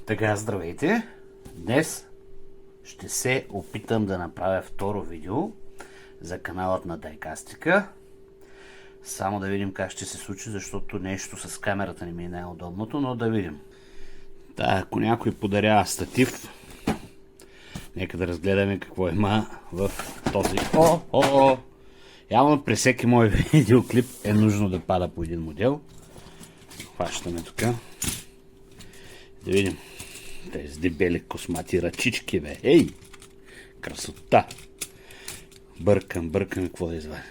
Така, здравейте! Днес ще се опитам да направя второ видео за каналът на Дайкастика. Само да видим как ще се случи, защото нещо с камерата не ми е най-удобното, но да видим. Ако някой подарява статив, нека да разгледаме какво има в този. Явно при всеки мой видеоклип е нужно да пада по един модел. Хващаме тук. Да видим. Тези дебели космати ръчички, бе. Ей! Красота! Бъркам, какво да извадя.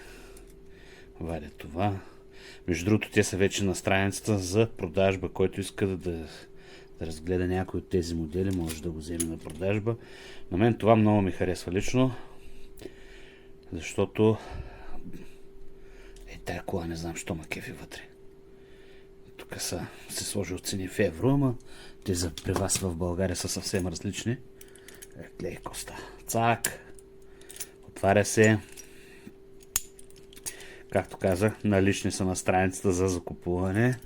Вадя това. Между другото, те са вече на страницата за продажба. Който иска да разгледа някой от тези модели, може да го вземе на продажба. На мен това много ми харесва лично, защото тая кола не знам, що ма кефи вътре. Тук се сложи от цени в евро, ама те при вас в България са съвсем различни. Гледай коста. Цак. Отваря се. Както казах, налични са на страницата за закупуване.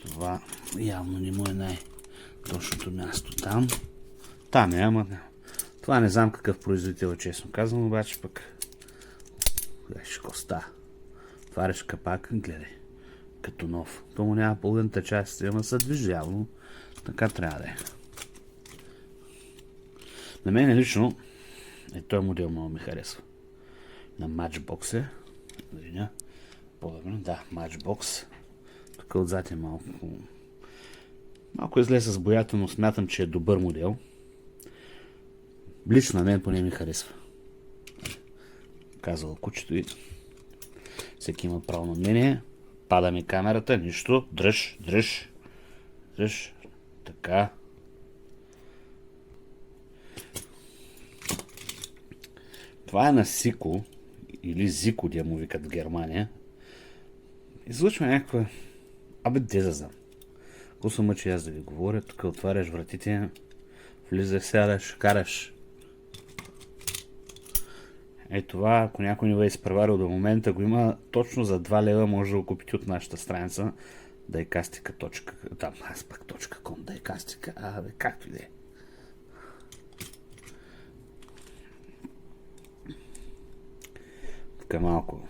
Това явно не му е най-точното място там. Там е, ама това не знам какъв производител е, честно казвам, обаче пък гледай коста. Отваряш капак, гледай. Като нов. То му няма половината част, ама се движи явно. Така трябва да е. На мен лично този модел много ми харесва. На Matchbox е. Да, Matchbox. Тук отзад е малко излезе с боята, но смятам, че е добър модел. Лично на мен поне ми харесва. Казал кучето и всеки има право на мнение. Пада ми камерата, нищо. Дръж. Така. Това е на Сико или Зико, да му викат в Германия. Излъчва някаква... де да знам. Какво се мъчи аз да ви говоря? Тук отваряш вратите, влизаш, сядаш, караш. Това, ако някой не ви е изпреварил до момента, го има точно за 2 лева, може да го купите от нашата страница daikastika.com. Там, аз пък .com, Daikastika, както и да е. Тук малко.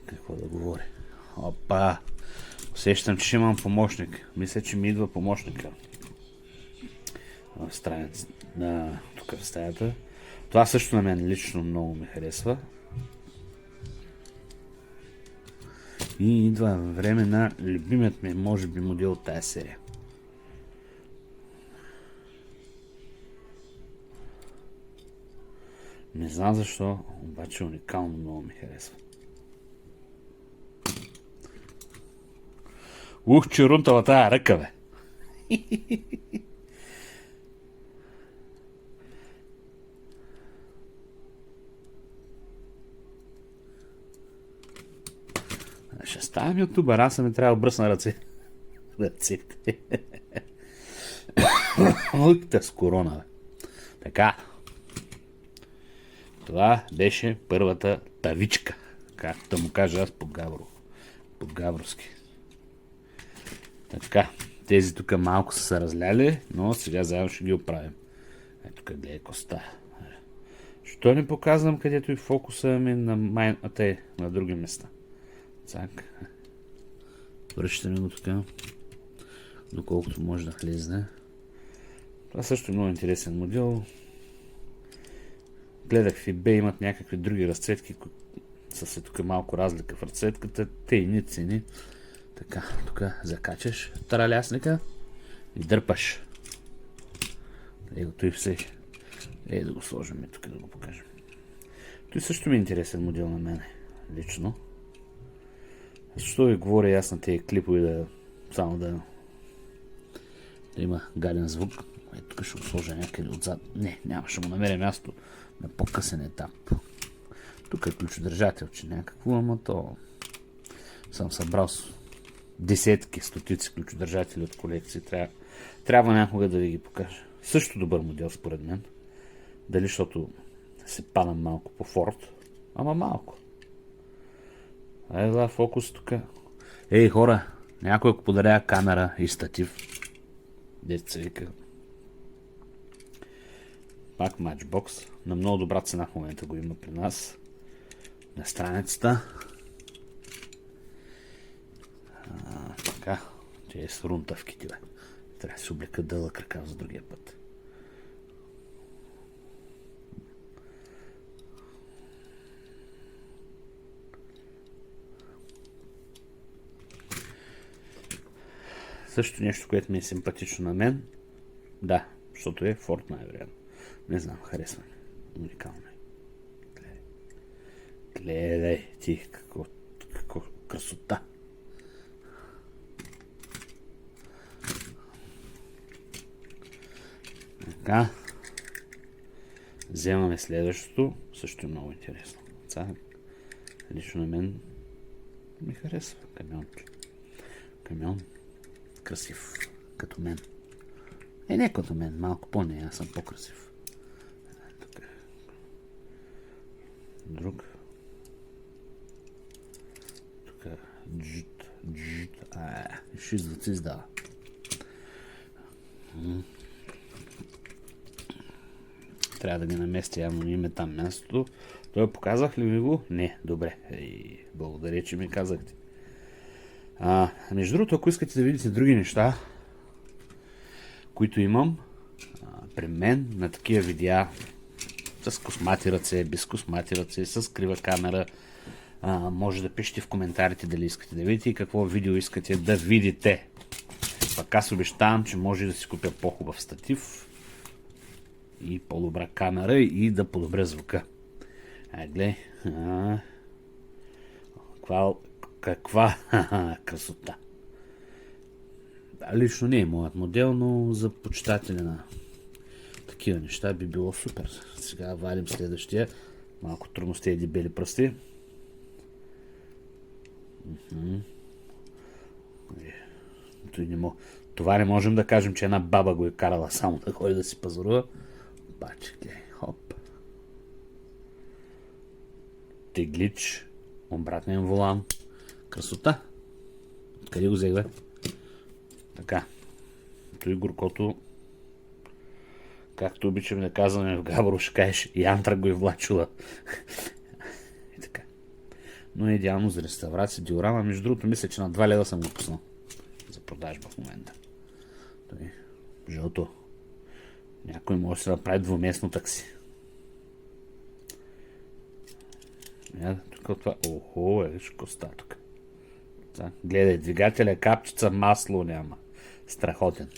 Какво да говоря? Опа! Усещам, че имам помощник. Мисля, че ми идва помощника. В страница. Тук в стаята. Това също на мен лично много ми харесва. И идва време на любимият ми, може би, модел от тази серия. Не знам защо, обаче уникално много ми харесва. Че рунтава тая ръка, бе! Ще ставам ютубър, аз съм ми трябва да бръсна ръцете. Лъкта с корона, бе. Така. Това беше първата тавичка, както да му кажа аз по-гавровски. Така, тези тук малко са се разляли, но сега заедно ще ги оправим. Тук гледай коста. Що не показвам където и фокуса ми на други места? Цак. Връщаме го тук, доколкото може да влезне. Това също е много интересен модел. Гледах в eBay, имат някакви други разцветки, са тук малко разлика в разцветката. Те и ни цени. Така, тук закачаш таралясника и дърпаш. Той все. Да го сложим тук, да го покажем. Той също ми е интересен модел на мен, лично. Защо ви говоря аз на тези клипове, само да има гаден звук. Тук ще го сложа някъде отзад. Няма, ще му намеря място на по-късен етап. Тук е ключодържателче някакво, ама то съм събрал десетки, стотици ключодържатели от колекции. Трябва някога да ви ги покажа. Също добър модел според мен. Дали защото се падам малко по форт, ама малко. Айде, фокус тук. Ей, хора, някой ако подарява камера и статив. Дето се вика. Пак Matchbox. На много добра цена в момента го има при нас. На страницата. Така. Те с рунтавките, бе. Трябва да се облека дълъг ръкав за другия път. Също нещо, което ми е симпатично на мен. Да, защото е Форт най-вероятно. Не знам, харесва ми. Уникално е. Гледай ти, какво красота. Така. Вземаме следващото. Също е много интересно. Лично на мен ми харесва камион. Камион. Красив. Като мен. Не като мен. Малко по-не. Аз съм по-красив. Тук. Друг. Тук. Джут. Ще звуци издава. Трябва да ги наместя, явно име там мястото. Той показах ли ви го? Не, добре. Благодаря, че ми казахте. Между другото, ако искате да видите други неща, които имам при мен на такива видеа с космати ръце, без космати ръце, с крива камера, може да пишете в коментарите дали искате да видите и какво видео искате да видите. Пак аз обещавам, че може да си купя по-хубав статив и по-добра камера и да подобря звука. Гледай. Каква красота. Лично не е моят модел, но за почитатели на такива неща би било супер. Сега валим следващия. Малко трудно сте дебели пръсти. Това не можем да кажем, че една баба го е карала само да ходи да си пазарува. Обаче, хоп. Теглич. Обратен волан. Красота. Къде го взех, бе? Така. Той горкото, както обичам да казваме в Габро, ще кажеш, Янтра го е влачила. И така. Но е идеално за реставрация. Диорама, между другото, мисля, че на 2 лева съм го пуснал за продажба в момента. Той жълто. Някой може да се направи двуместно такси. Тук това... Охо, виж коста тук. Гледай, двигателя, капчица, масло няма. Страхотен.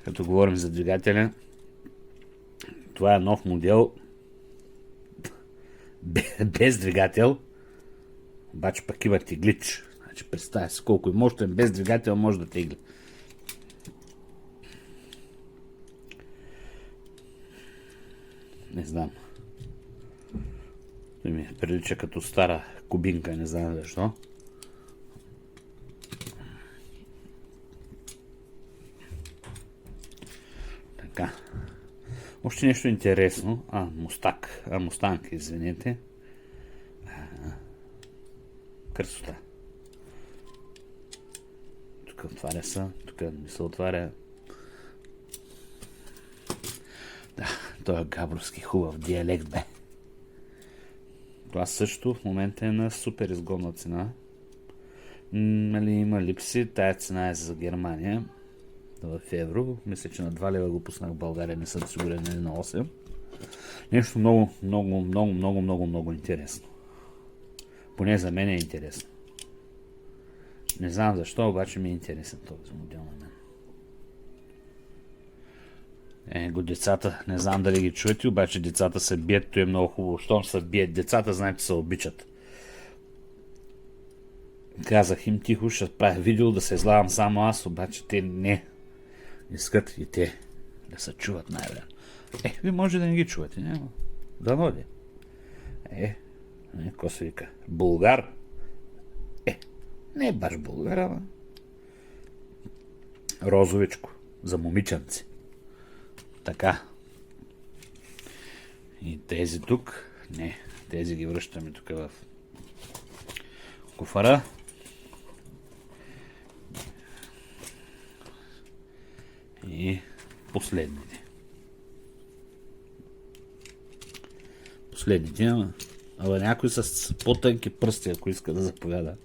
Като говорим за двигателя, това е нов модел без двигател, обаче пък има теглич. Значи представя си колко е мощен, без двигател може да тегли. Не знам. Той ми прилича като стара кубинка, не знам защо. Така. Още нещо интересно. Мустанг, извинете. Красота. Тук отваря се, тук не се отваря. Да, той е габровски хубав диалект, бе. Това също в момента е на супер изгодна цена. Има липси, тая цена е за Германия в евро. Мисля, че на 2 лева го пуснах в България, не съм сигурен, на 8. Нещо много интересно. Поне за мен е интересно. Не знам защо, обаче ми е интересен този модел на мен. Децата, не знам дали ги чуете, обаче децата се бият, то е много хубаво. Щом се бият децата, знаете, се обичат. Казах им тихо, ще правя видео да се излагам само аз, обаче те не искат и те да се чуват най-вероятно. Ви може да не ги чувате, няма. Дано ли? Ко се вика? Булгар? Не е баш българ, ама. Розовичко. За момиченци. Така. И тези тук, Не, тези ги връщаме тук в куфара. И последните. Ама някой с по-тънки пръсти, ако иска да заповяда.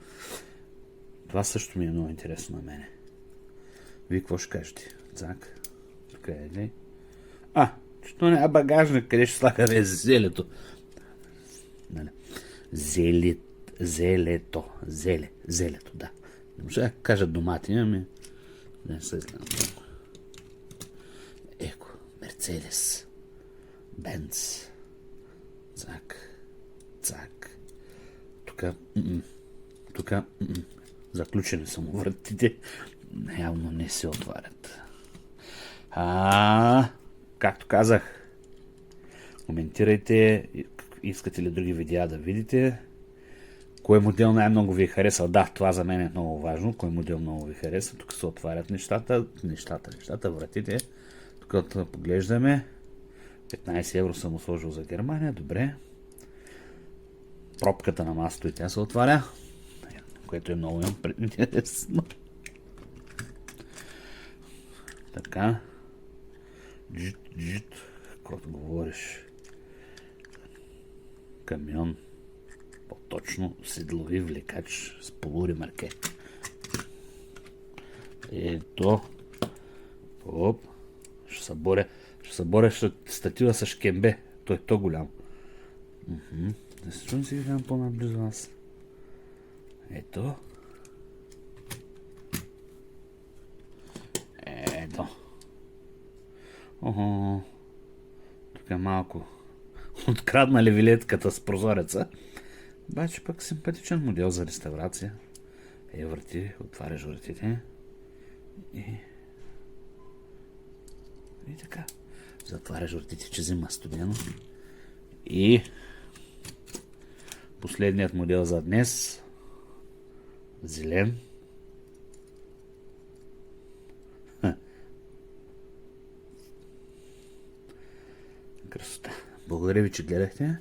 Това също ми е много интересно на мене. Вие какво ще кажете? Цак. Тук е ли? Що няма багажник, къде ще слагаме зелето? Зелето, да. Не може да кажа домати, ами не се знам. Еко, Мерцедес, Бенц, цак. Тук заключени са му вратите. Явно не се отварят. Както казах, коментирайте, искате ли други видеа да видите. Кой модел най-много ви е харесал? Да, това за мен е много важно. Кой модел много ви хареса? Тук се отварят нещата, вратите. Тук поглеждаме. 15 евро съм сложил за Германия. Добре. Пробката на масото и тя се отваря. Което е много интересно. Така. Джит. Каквото говориш. Камион. По-точно седлови влекач с полуремарке. Ето. Оп. Ще съборя статива с шкембе. Той е то голям. Да се чуем си гледам по-наблизо нас. Ето. Тук е малко откраднали вилетката с прозореца. Обаче пък симпатичен модел за реставрация. Върти, отваряш вратите. И така. Затваряш вратите, че зима студено. И последният модел за днес. Зелен. Красота. Благодаря ви, че гледахте.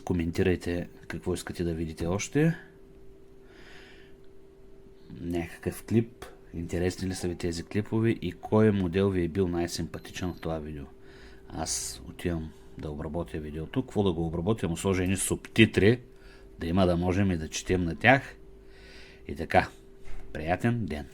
Коментирайте какво искате да видите още. Някакъв клип. Интересни ли са ви тези клипове и кой модел ви е бил най-симпатичен в това видео. Аз отивам да обработя видеото. Какво да го обработя? Му сложа едни субтитри, да има да можем и да четем на тях. И така. Приятен ден!